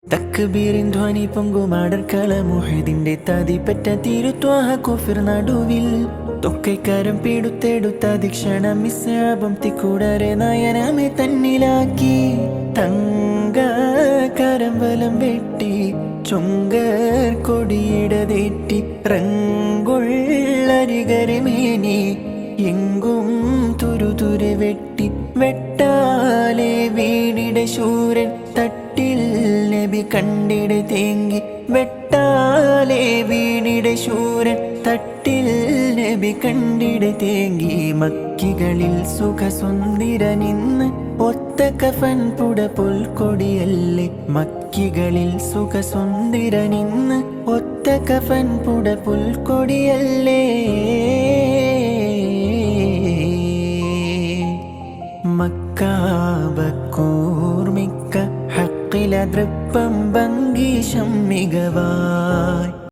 തക്ബീറിൻ ധ്വനി പൊങ്കുമാടർക്കള മുഹദിന്റെ തതിപ്പറ്റ തിരുത്വാഹ കുഫിർ നടുവിൽ തൊക്കൈക്കാരം പീടുത്തെടുത്ത ദിക്ഷണം മിസ്സാപം തിക്കൂടരെ നയനമെ തന്നിലാക്കി തങ്ക കരമ്പലം വെട്ടി ചൊങ്കർ കൊടിയിടതേറ്റി റങ്കൊള്ളരികരമേനി എങ്കും തുരുതുരെ വെട്ടി വെട്ടാലെ വീണിട ശൂരൻ തട്ടിൽ നബി കണ്ടിട തേങ്ങി വെട്ടാലെ വീണിട ശൂരൻ തട്ടിൽ നബി കണ്ടിട തേങ്ങി മക്കികളിൽ സുഖസുന്ദര നിന്ന് ഒത്ത കഫൻ പുട പുൽക്കൊടിയല്ലേ മക്കികളിൽ സുഖസുന്ദര നിന്ന് ഒത്ത കഫൻ പുട പുൽക്കൊടിയല്ലേ മക്കാബക്കൂർമിക്ക ഹക്കില ദൃപ്പം ഭംഗീശം മികവായി